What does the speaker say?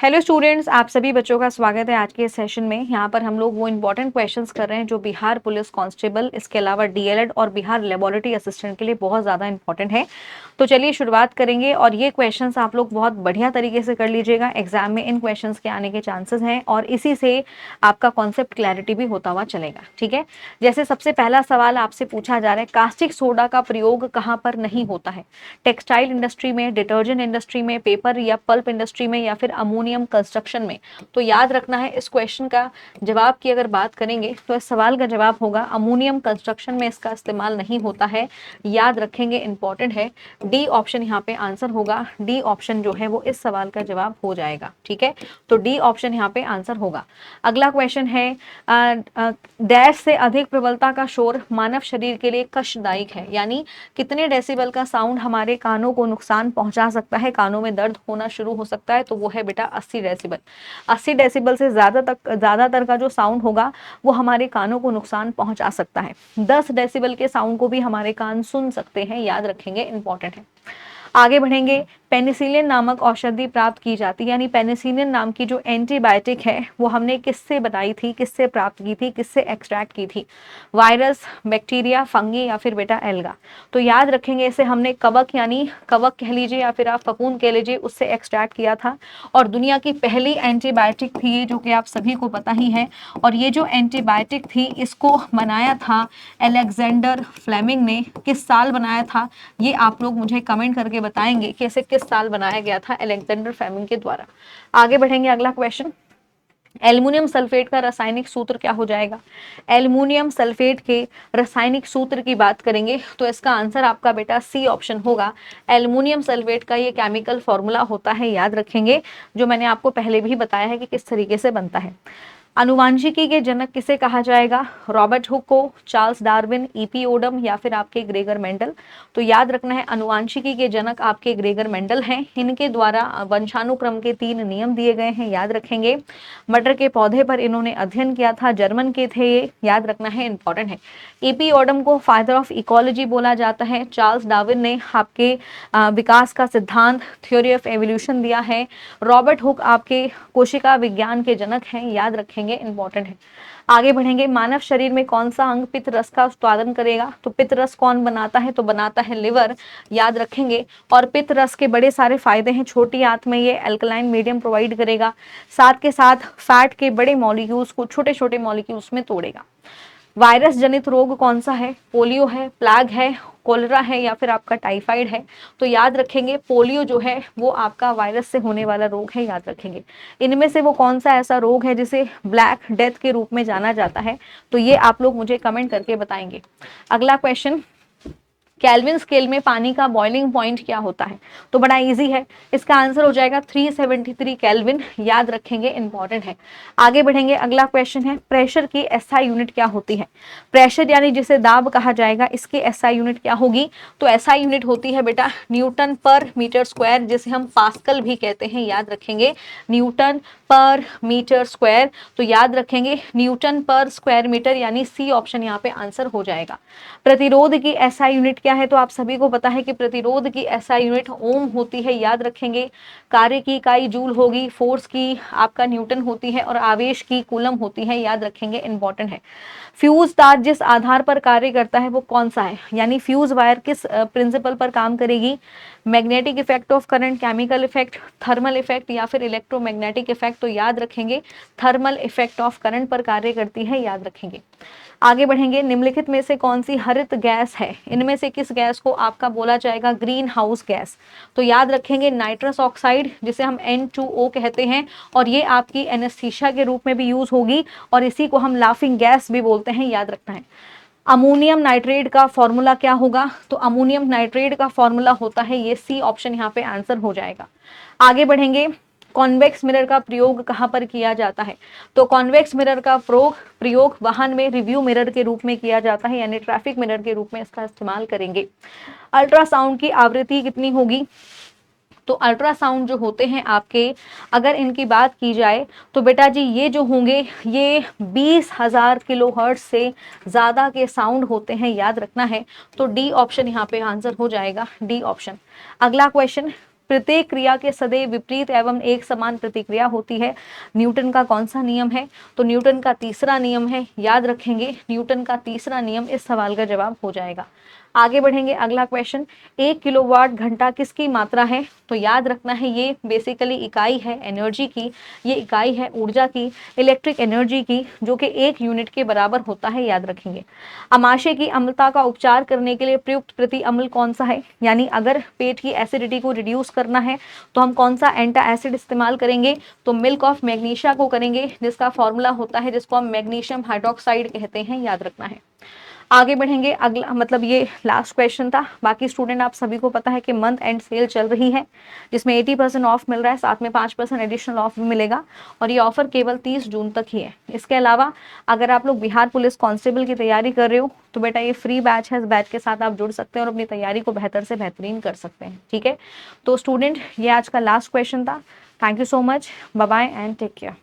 Hello students, आप सभी बच्चों का स्वागत है आज के इस सेशन में। यहाँ पर हम लोग वो इंपॉर्टेंट क्वेश्चंस कर रहे हैं जो बिहार पुलिस कांस्टेबल, इसके अलावा डीएलएड और बिहार लेबोरेटरी असिस्टेंट के लिए बहुत ज़्यादा इंपॉर्टेंट है। तो चलिए शुरुआत करेंगे और ये क्वेश्चंस आप लोग बहुत बढ़िया तरीके से कर लीजिएगा। एग्जाम में इन क्वेश्चंस के आने के चांसेस हैं और इसी से आपका कॉन्सेप्ट क्लैरिटी भी होता हुआ चलेगा। ठीक है, जैसे सबसे पहला सवाल आपसे पूछा जा रहा है, कास्टिक सोडा का प्रयोग कहाँ पर नहीं होता है? टेक्सटाइल इंडस्ट्री में, डिटर्जेंट इंडस्ट्री में, पेपर या पल्प इंडस्ट्री में, या फिर अमोनियम कंस्ट्रक्शन में। तो याद रखना है, इस क्वेश्चन का जवाब की अगर बात करेंगे तो इस सवाल का जवाब होगा अमोनियम कंस्ट्रक्शन में इसका इस्तेमाल नहीं होता है। याद रखेंगे, इंपॉर्टेंट है। डी ऑप्शन यहाँ पे आंसर होगा। डी ऑप्शन जो है वो इस सवाल का जवाब हो जाएगा। ठीक है, तो डी ऑप्शन यहाँ पे आंसर होगा। अगला क्वेश्चन है, डैश से अधिक प्रबलता का शोर मानव शरीर के लिए कष्टदायक है। यानी कितने डेसिबल का साउंड हमारे कानों को नुकसान पहुंचा सकता है, कानों में दर्द होना शुरू हो सकता है? तो वो है बेटा 80 डेसिबल। 80 डेसिबल से ज़्यादातर का जो साउंड होगा वो हमारे कानों को नुकसान पहुंचा सकता है। 10 डेसिबल के साउंड को भी हमारे कान सुन सकते हैं। याद रखेंगे, इंपॉर्टेंट है। आगे बढ़ेंगे, पेनिसिलिन नामक औषधि प्राप्त की जाती है। यानी पेनिसिलिन नाम की जो एंटीबायोटिक है वो हमने किससे बनाई थी, किससे प्राप्त की थी, किससे एक्सट्रैक्ट की थी? वायरस, बैक्टीरिया, फंगी या फिर बेटा एल्गा? तो याद रखेंगे, इसे हमने कवक, यानी कवक कह लीजिए या फिर आप फफूंद कह लीजिए, उससे एक्सट्रैक्ट किया था। और दुनिया की पहली एंटीबायोटिक थी ये, जो कि आप सभी को पता ही है। और ये जो एंटीबायोटिक थी इसको बनाया था अलेक्जेंडर फ्लेमिंग ने। किस साल बनाया था ये आप लोग मुझे कमेंट करके बताएंगे कि इसे किस साल बनाया गया था अलेक्जेंडर फ्लेमिंग के द्वारा। आगे बढ़ेंगे, अगला क्वेश्चन, एल्युमिनियम सल्फेट का रासायनिक सूत्र क्या हो जाएगा? एल्युमिनियम सल्फेट के रासायनिक सूत्र की बात करेंगे तो इसका आंसर आपका बेटा सी ऑप्शन होगा। एल्युमिनियम सल्फेट का ये केमिकल फॉर्मूला होता है। याद रखेंगे, जो मैंने आपको पहले भी बताया है कि किस तरीके से बनता है। आनुवांशिकी के जनक किसे कहा जाएगा? रॉबर्ट हुक को, चार्ल्स डार्विन, ईपी ओडम या फिर आपके ग्रेगर मेंडल? तो याद रखना है, आनुवांशिकी के जनक आपके ग्रेगर मेंडल हैं। इनके द्वारा वंशानुक्रम के 3 नियम दिए गए हैं। याद रखेंगे, मटर के पौधे पर इन्होंने अध्ययन किया था, जर्मन के थे ये। याद रखना है, इंपॉर्टेंट है। ईपी ओडम को फादर ऑफ इकोलॉजी बोला जाता है। चार्ल्स डार्विन ने आपके विकास का सिद्धांत, थ्योरी ऑफ एवोल्यूशन दिया है। रॉबर्ट हुक आपके कोशिका विज्ञान के जनक हैं। याद रखेंगे, इंपॉर्टेंट है। आगे बढ़ेंगे, मानव शरीर में कौन सा अंग पित्त रस का उत्पादन करेगा? तो पित्त रस कौन बनाता है? तो बनाता है लिवर। याद रखेंगे, और पित्त रस के बड़े सारे फायदे हैं। छोटी आंत में ये अल्कलाइन मीडियम प्रोवाइड करेगा, साथ के साथ फैट के बड़े मॉलिक्यूल्स को छोटे छोटे मॉलिक्यूल्स में तोड़ेगा। वायरस जनित रोग कौन सा है? पोलियो है, प्लेग है, कोलेरा है या फिर आपका टाइफाइड है? तो याद रखेंगे, पोलियो जो है वो आपका वायरस से होने वाला रोग है। याद रखेंगे, इनमें से वो कौन सा ऐसा रोग है जिसे ब्लैक डेथ के रूप में जाना जाता है? तो ये आप लोग मुझे कमेंट करके बताएंगे। अगला क्वेश्चन, केल्विन स्केल में पानी का बॉइलिंग पॉइंट क्या होता है? तो बड़ा इजी है, इसका आंसर हो जाएगा 373 केल्विन। याद रखेंगे, इंपॉर्टेंट है। आगे बढ़ेंगे, अगला क्वेश्चन है, प्रेशर की एसआई यूनिट क्या होती है? प्रेशर यानी जिसे दाब कहा जाएगा, इसकी एसआई यूनिट क्या होगी? तो एसआई यूनिट होती है बेटा न्यूटन पर मीटर स्क्वायर, जिसे हम पास्कल भी कहते हैं। याद रखेंगे, न्यूटन पर मीटर स्क्वायर। तो याद रखेंगे, न्यूटन पर स्क्वायर मीटर, यानी सी ऑप्शन यहाँ पे आंसर हो जाएगा। प्रतिरोध की एसआई यूनिट क्या है? तो आप सभी को पता है कि प्रतिरोध की एसआई यूनिट ओम होती है। याद रखेंगे, कार्य की इकाई जूल होगी, फोर्स की आपका न्यूटन होती है और आवेश की कूलम होती है। याद रखेंगे, इंपॉर्टेंट है। फ्यूज तार जिस आधार पर कार्य करता है वो कौन सा है? यानी फ्यूज वायर किस प्रिंसिपल पर काम करेगी? Magnetic effect of current, chemical effect, thermal effect या फिर इलेक्ट्रोमैग्नेटिक इफेक्ट? तो याद रखेंगे, थर्मल इफेक्ट ऑफ करंट पर कार्य करती है। याद रखेंगे। आगे बढ़ेंगे, निम्नलिखित में से कौन सी हरित गैस है? इनमें से किस गैस को आपका बोला जाएगा ग्रीन हाउस गैस? तो याद रखेंगे, नाइट्रस ऑक्साइड, जिसे हम N2O कहते हैं, और ये आपकी एनेस्थीसिया के रूप में भी यूज होगी और इसी को हम लाफिंग गैस भी बोलते हैं। याद रखना है। अमोनियम नाइट्रेट का फॉर्मूला क्या होगा? तो अमोनियम नाइट्रेट का फॉर्मूला होता है ये सी ऑप्शन, यहाँ पे आंसर हो जाएगा। आगे बढ़ेंगे, कॉन्वेक्स मिरर का प्रयोग कहाँ पर किया जाता है? तो कॉन्वेक्स मिरर का प्रयोग वाहन में रिव्यू मिरर के रूप में किया जाता है, यानी ट्रैफिक मिरर के रूप में इसका इस्तेमाल करेंगे। अल्ट्रासाउंड की आवृत्ति कितनी होगी? तो अल्ट्रासाउंड जो होते हैं आपके, अगर इनकी बात की जाए तो बेटा जी ये जो होंगे ये 20,000 किलोहर्ट्ज से ज़्यादा के साउंड होते हैं। याद रखना है, तो डी ऑप्शन यहाँ पे आंसर हो जाएगा, डी ऑप्शन। अगला क्वेश्चन, प्रत्येक क्रिया के सदैव विपरीत एवं एक समान प्रतिक्रिया होती है। न्यूटन का कौन सा नियम है? तो न्यूटन का तीसरा नियम है। याद रखेंगे, न्यूटन का तीसरा नियम इस सवाल का जवाब हो जाएगा। आगे बढ़ेंगे, अगला क्वेश्चन, 1 किलोवाट घंटा किसकी मात्रा है? तो याद रखना है, ये बेसिकली इकाई है एनर्जी की, ये इकाई है ऊर्जा की, इलेक्ट्रिक एनर्जी की, जो कि 1 यूनिट के बराबर होता है। याद रखेंगे। आमाशय की अम्लता का उपचार करने के लिए प्रयुक्त प्रति अम्ल कौन सा है? यानी अगर पेट की एसिडिटी को रिड्यूस करना है तो हम कौन सा एंटा एसिड इस्तेमाल करेंगे? तो मिल्क ऑफ मैग्नीशिया को करेंगे, जिसका फॉर्मूला होता है, जिसको हम मैग्नीशियम हाइड्रोक्साइड कहते हैं। याद रखना है। आगे बढ़ेंगे, अगला मतलब ये लास्ट क्वेश्चन था। बाकी स्टूडेंट आप सभी को पता है कि मंथ एंड सेल चल रही है, जिसमें 80% ऑफ मिल रहा है, साथ में 5% एडिशनल ऑफ भी मिलेगा, और ये ऑफर केवल 30 जून तक ही है। इसके अलावा अगर आप लोग बिहार पुलिस कांस्टेबल की तैयारी कर रहे हो तो बेटा ये फ्री बैच है, इस बैच के साथ आप जुड़ सकते हैं और अपनी तैयारी को बेहतर से बेहतरीन कर सकते हैं। ठीक है, तो स्टूडेंट ये आज का लास्ट क्वेश्चन था। Thank you so much, bye bye and take care.